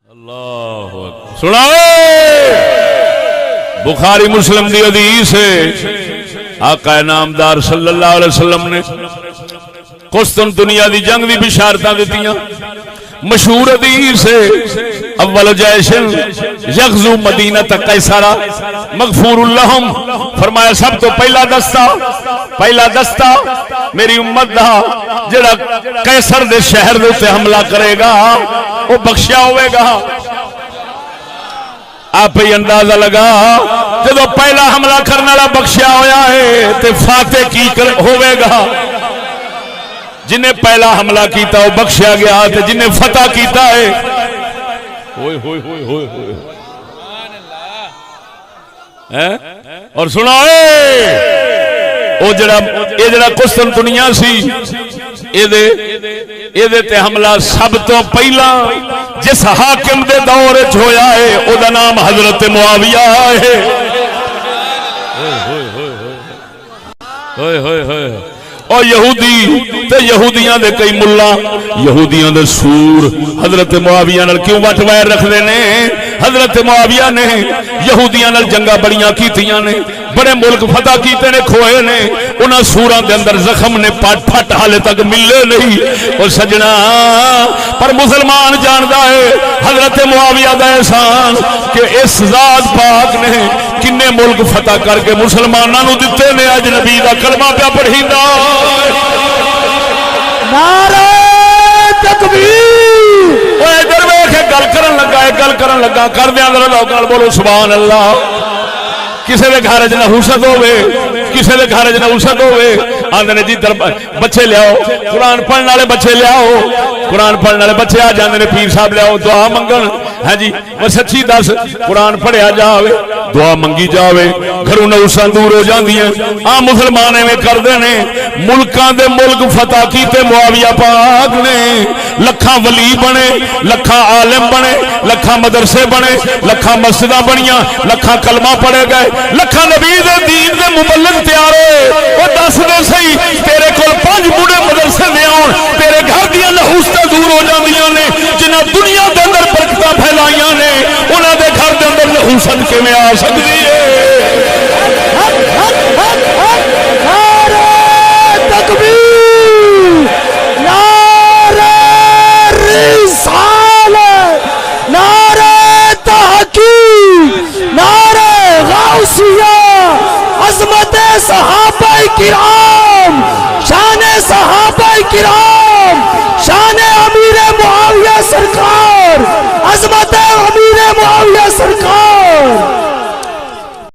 اللہ سناؤ بخاری مسلم دی حدیث ہے آقا نامدار صلی اللہ علیہ وسلم نے قسطنطنیہ دی جنگ دی بشارتاں دتیاں مشہور حدیث ہے اول جیش یغزو مدینہ قیصر مغفور لہم فرمایا سب تو پہلا دستہ میری امت دا جڑا قیصر دے شہر دے تے حملہ کرے گا وہ بخشیا ہوئے گا آپ ہی اندازہ لگا جب پہلا حملہ کرنے والا بخشیا ہویا ہے تے فاتح کی ہوئے گا جنہیں پہلا حملہ کیتا وہ بخشیا گیا تے جنہیں فتح کیتا ہے ہوئے ہوئے ہوئے ہوئے ہوئے اور سنا اے جڑا قسطنطنیہ سی ایدے تے حملہ سب تو پہلا جس حاکم دے دور وچ ہویا ہے او دا نام حضرت معاویہ ہے ہوئے ہوئے ہوئے اور یہودی تے یہودیاں دے کئی ملا یہودیاں دے سور حضرت معاویہ نال کیوں وٹ ویر رکھ دے نے حضرت معاویہ نے یہودیاں نال جنگاں بڑیاں کیتیاں نے بڑے ملک فتح کیتے نے کھوئے نے انہاں سوراں دے اندر زخم نے پھٹ حالے تک ملے نہیں اور سجنا پر مسلمان جاندا ہے حضرت معاویہ دا احسان کہ اس ذات پاک نے کنے ملک فتح کر کے مسلماناں نو دتے نے اج نبی دا کلمہ پیا پڑھیندا نعرہ تکبیر اوے ادھر ویکھ گل کرن لگا کر دیاں ذرا لوگ نال بولو سبحان اللہ کسے دے گھر وچ نحوست ہوے کسے دے گھر وچ نحوست ہوے آندے نے جی بچے لیاؤ قرآن پڑھن والے بچے لیاؤ قرآن پڑھن والے بچے آ جاندے نے پیر صاحب لیاؤ دعا منگن ہاں جی وہ سچی دس قرآن پڑھیا جاوے دعا منگی جاوے گھروں نحوستاں دور ہو جاندیاں آ مسلمان ایویں کردے نے ملکاں دے ملک فتح کیتے معاویہ پاک نے لکھاں ولی بنے لکھاں عالم بنے لکھاں مدرسے بنے لکھاں مسجداں بنیاں لکھاں کلمہ پڑھے گئے لکھاں نبی دے دین دے مبلغ تیار ہوئے وہ دس دے صحیح تیرے کول 5 بوڑھے مدرسے دے آن تیرے گھر دیاں نحوستاں دور ہو جاندیاں نے جنہاں دنیا دے اندر برکتاں پھیلائیاں نے انہاں دے گھر دے اندر نحوست کیویں آ سکدی ہے نعرہ تکبیر نعرہ رسالت نعرہ تحقیق نعرہ غوثیہ عظمت صحابہ کرام شان صحابہ کرام شان امیر معاویہ سرکار عظمت